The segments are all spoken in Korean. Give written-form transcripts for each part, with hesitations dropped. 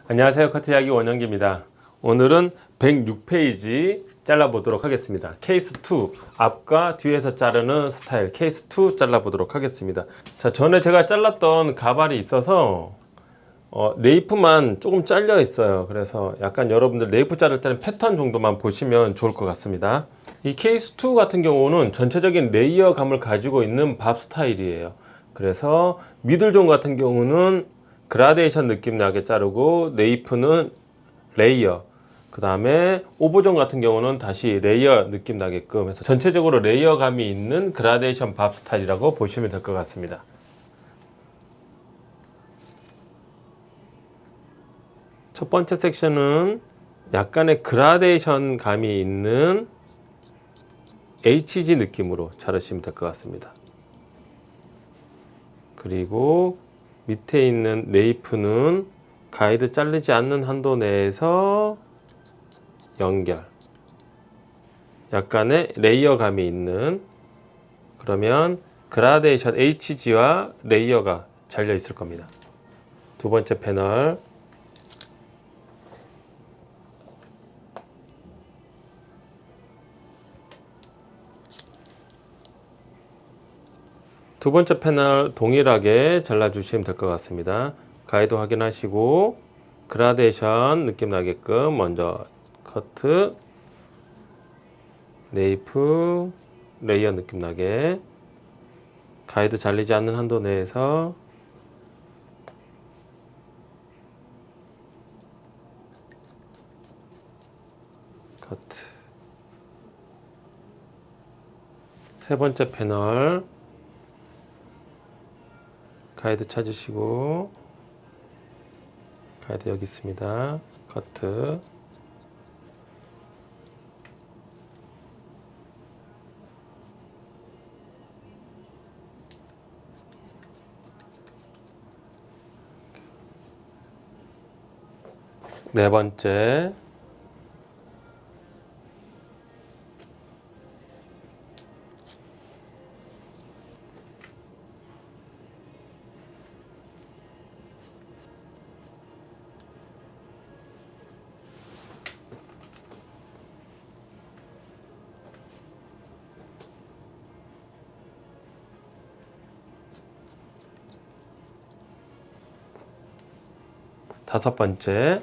안녕하세요. 커트 이야기 원영기입니다. 오늘은 106페이지 잘라보도록 하겠습니다. 케이스 2, 앞과 뒤에서 자르는 스타일 케이스 2 잘라보도록 하겠습니다. 자, 전에 제가 잘랐던 가발이 있어서 네이프만 조금 잘려 있어요. 그래서 약간 여러분들 네이프 자를 때는 패턴 정도만 보시면 좋을 것 같습니다. 이 케이스 2 같은 경우는 전체적인 레이어감을 가지고 있는 밥 스타일이에요. 그래서 미들존 같은 경우는 그라데이션 느낌 나게 자르고, 네이프는 레이어, 그 다음에 오버존 같은 경우는 다시 레이어 느낌 나게끔 해서 전체적으로 레이어감이 있는 그라데이션 밥 스타일이라고 보시면 될 것 같습니다. 첫 번째 섹션은 약간의 그라데이션 감이 있는 HG 느낌으로 자르시면 될 것 같습니다. 그리고 밑에 있는 네이프는 가이드 자르지 않는 한도 내에서 연결, 약간의 레이어감이 있는, 그러면 그라데이션 HG와 레이어가 잘려 있을 겁니다. 두 번째 패널, 두 번째 패널 동일하게 잘라주시면 될 것 같습니다. 가이드 확인하시고 그라데이션 느낌 나게끔 먼저 커트, 네이프, 레이어 느낌 나게, 가이드 잘리지 않는 한도 내에서 커트. 세 번째 패널 가이드 찾으시고, 가이드 여기 있습니다. 커트. 네 번째, 다섯 번째,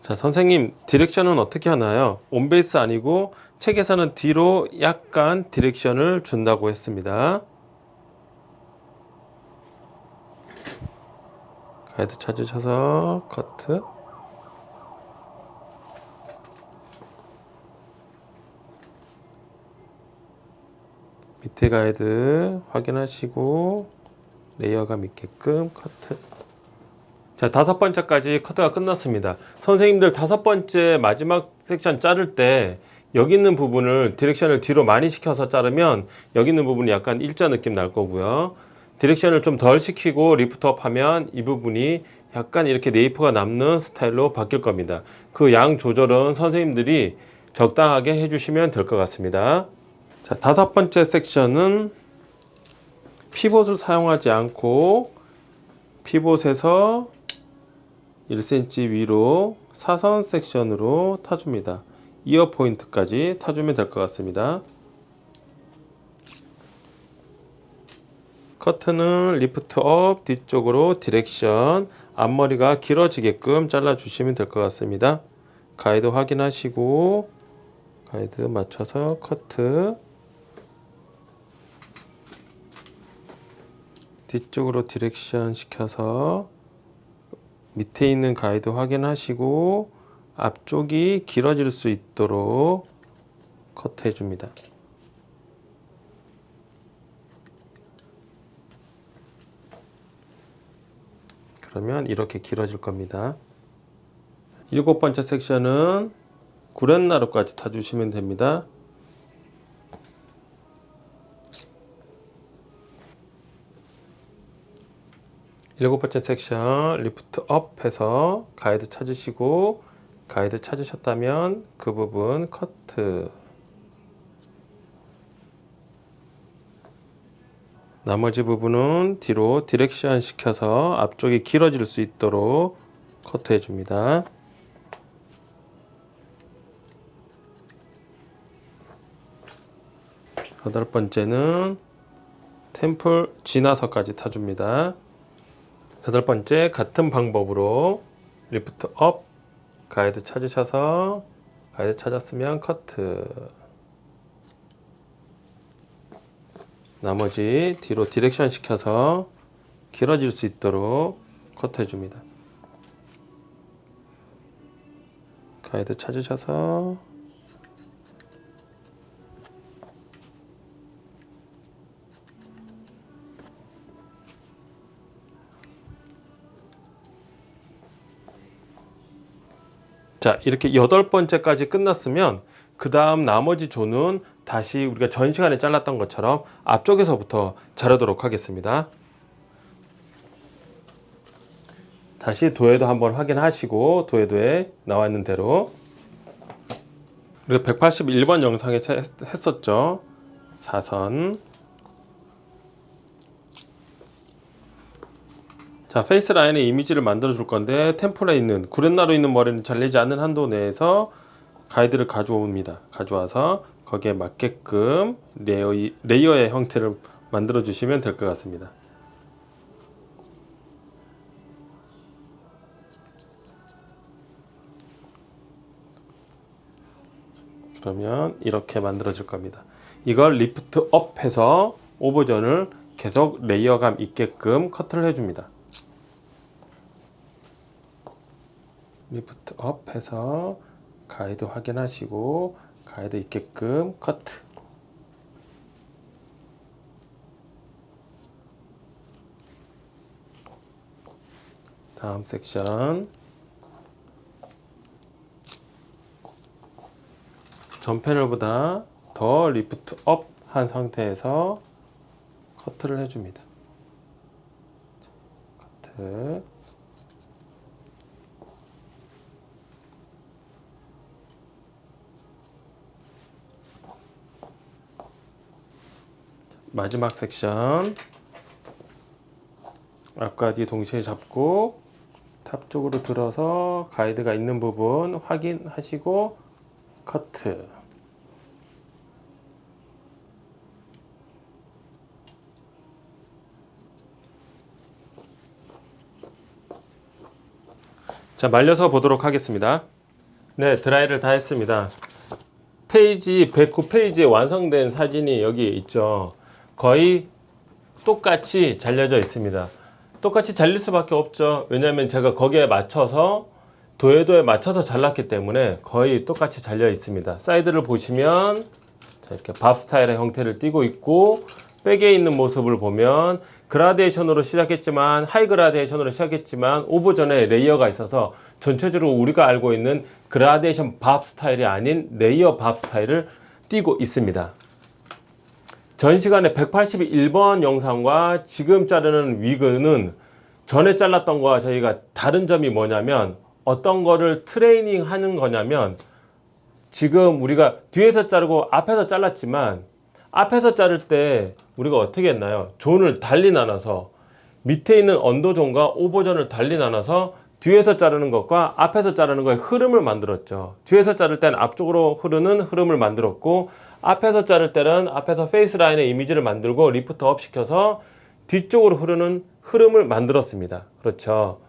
자, 선생님 디렉션은 어떻게 하나요? 온베이스 아니고 책에서는 뒤로 약간 디렉션을 준다고 했습니다. 가이드 찾으셔서 커트. 밑에 가이드 확인하시고 레이어감 있게끔 커트. 자, 다섯 번째까지 커트가 끝났습니다. 선생님들 다섯 번째 마지막 섹션 자를 때 여기 있는 부분을 디렉션을 뒤로 많이 시켜서 자르면 여기 있는 부분이 약간 일자 느낌 날 거고요. 디렉션을 좀 덜 시키고 리프트업 하면 이 부분이 약간 이렇게 네이프가 남는 스타일로 바뀔 겁니다. 그 양 조절은 선생님들이 적당하게 해주시면 될 것 같습니다. 자, 다섯 번째 섹션은 피봇을 사용하지 않고 피봇에서 1cm 위로 사선 섹션으로 타줍니다. 이어 포인트까지 타주면 될 것 같습니다. 커트는 리프트 업 뒤쪽으로 디렉션, 앞머리가 길어지게끔 잘라주시면 될 것 같습니다. 가이드 확인하시고 가이드 맞춰서 커트, 뒤쪽으로 디렉션 시켜서 밑에 있는 가이드 확인하시고 앞쪽이 길어질 수 있도록 커트해 줍니다. 그러면 이렇게 길어질 겁니다. 일곱 번째 섹션은 구렛나루까지 타주시면 됩니다. 일곱 번째 섹션 리프트 업 해서 가이드 찾으시고 가이드 찾으셨다면 그 부분 커트. 나머지 부분은 뒤로 디렉션 시켜서 앞쪽이 길어질 수 있도록 커트해 줍니다. 여덟 번째는 템플 지나서까지 타줍니다. 여덟 번째 같은 방법으로 리프트 업, 가이드 찾으셔서 가이드 찾았으면 커트. 나머지 뒤로 디렉션 시켜서 길어질 수 있도록 커트 해줍니다. 가이드 찾으셔서 자, 이렇게 여덟 번째까지 끝났으면 그 다음 나머지 조는 다시 우리가 전 시간에 잘랐던 것처럼 앞쪽에서부터 자르도록 하겠습니다. 다시 도해도 한번 확인하시고 도해도에 나와 있는 대로 우리가 181번 영상에 했었죠. 사선. 자, 페이스 라인의 이미지를 만들어 줄 건데 템플에 있는 구렛나루 있는 머리는 잘리지 않는 한도 내에서 가이드를 가져옵니다. 가져와서 거기에 맞게끔 레이어의 형태를 만들어 주시면 될 것 같습니다. 그러면 이렇게 만들어 줄 겁니다. 이걸 리프트 업 해서 오버전을 계속 레이어감 있게끔 커트를 해줍니다. 리프트 업 해서 가이드 확인하시고 가이드 있게끔 커트. 다음 섹션 전 패널보다 더 리프트 업 한 상태에서 커트를 해줍니다. 커트. 마지막 섹션 앞과 뒤 동시에 잡고 탑 쪽으로 들어서 가이드가 있는 부분 확인하시고 커트. 자, 말려서 보도록 하겠습니다. 네, 드라이를 다 했습니다. 페이지 109페이지에 완성된 사진이 여기 있죠. 거의 똑같이 잘려져 있습니다. 똑같이 잘릴 수밖에 없죠. 왜냐하면 제가 거기에 맞춰서 도해도에 맞춰서 잘랐기 때문에 거의 똑같이 잘려 있습니다. 사이드를 보시면 자, 이렇게 밥 스타일의 형태를 띠고 있고 백에 있는 모습을 보면 그라데이션으로 시작했지만 하이 그라데이션으로 시작했지만 오버전에 레이어가 있어서 전체적으로 우리가 알고 있는 그라데이션 밥 스타일이 아닌 레이어 밥 스타일을 띠고 있습니다. 전 시간에 181번 영상과 지금 자르는 위그는 전에 잘랐던 거와 저희가 다른 점이 뭐냐면 어떤 거를 트레이닝 하는 거냐면 지금 우리가 뒤에서 자르고 앞에서 잘랐지만 앞에서 자를 때 우리가 어떻게 했나요? 존을 달리 나눠서 밑에 있는 언더존과 오버존을 달리 나눠서 뒤에서 자르는 것과 앞에서 자르는 거의 흐름을 만들었죠. 뒤에서 자를 때는 앞쪽으로 흐르는 흐름을 만들었고 앞에서 자를 때는 앞에서 페이스 라인의 이미지를 만들고 리프트 업 시켜서 뒤쪽으로 흐르는 흐름을 만들었습니다. 그렇죠.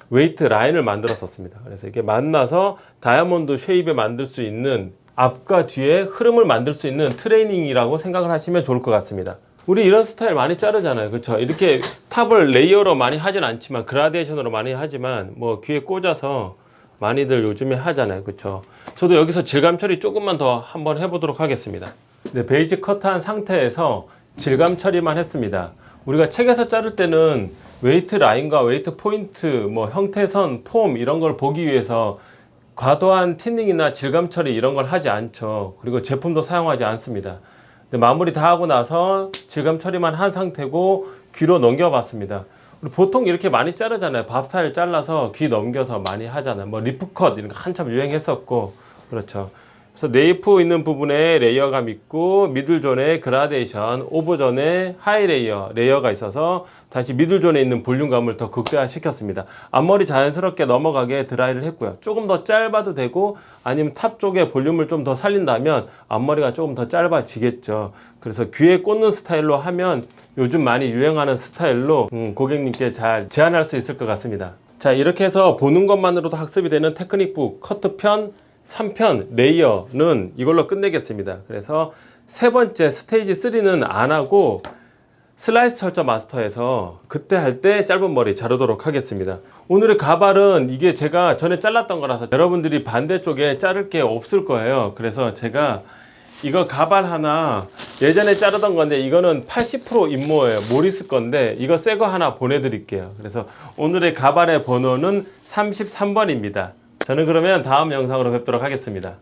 웨이트 라인을 만들었었습니다. 그래서 이게 만나서 다이아몬드 쉐입에 만들 수 있는 앞과 뒤에 흐름을 만들 수 있는 트레이닝이라고 생각을 하시면 좋을 것 같습니다. 우리 이런 스타일 많이 자르잖아요. 그렇죠? 이렇게 탑을 레이어로 많이 하진 않지만 그라데이션으로 많이 하지만 뭐 귀에 꽂아서 많이들 요즘에 하잖아요. 그렇죠? 저도 여기서 질감 처리 조금만 더 한번 해보도록 하겠습니다. 네, 베이지 커트한 상태에서 질감 처리만 했습니다. 우리가 책에서 자를 때는 웨이트 라인과 웨이트 포인트, 뭐 형태선, 폼 이런 걸 보기 위해서 과도한 틴닝이나 질감 처리 이런 걸 하지 않죠. 그리고 제품도 사용하지 않습니다. 근데 마무리 다 하고 나서 질감 처리만 한 상태고 귀로 넘겨봤습니다. 우리 보통 이렇게 많이 자르잖아요. 밥 스타일 잘라서 귀 넘겨서 많이 하잖아요. 뭐 리프컷 이런 거 한참 유행했었고. 그렇죠. 그래서 네이프 있는 부분에 레이어감 있고 미들존에 그라데이션, 오버존에 하이 레이어가 있어서 다시 미들존에 있는 볼륨감을 더 극대화시켰습니다. 앞머리 자연스럽게 넘어가게 드라이를 했고요. 조금 더 짧아도 되고 아니면 탑 쪽에 볼륨을 좀 더 살린다면 앞머리가 조금 더 짧아지겠죠. 그래서 귀에 꽂는 스타일로 하면 요즘 많이 유행하는 스타일로 고객님께 잘 제안할 수 있을 것 같습니다. 자, 이렇게 해서 보는 것만으로도 학습이 되는 테크닉북 커트편 3편 레이어는 이걸로 끝내겠습니다. 그래서 세 번째 스테이지 3는 안 하고 슬라이스 철저 마스터에서 그때 할 때 짧은 머리 자르도록 하겠습니다. 오늘의 가발은 이게 제가 전에 잘랐던 거라서 여러분들이 반대쪽에 자를 게 없을 거예요. 그래서 제가 이거 가발 하나 예전에 자르던 건데 이거는 80% 임모예요. 모리스 건데 이거 새 거 하나 보내드릴게요. 그래서 오늘의 가발의 번호는 33번입니다. 저는 그러면 다음 영상으로 뵙도록 하겠습니다.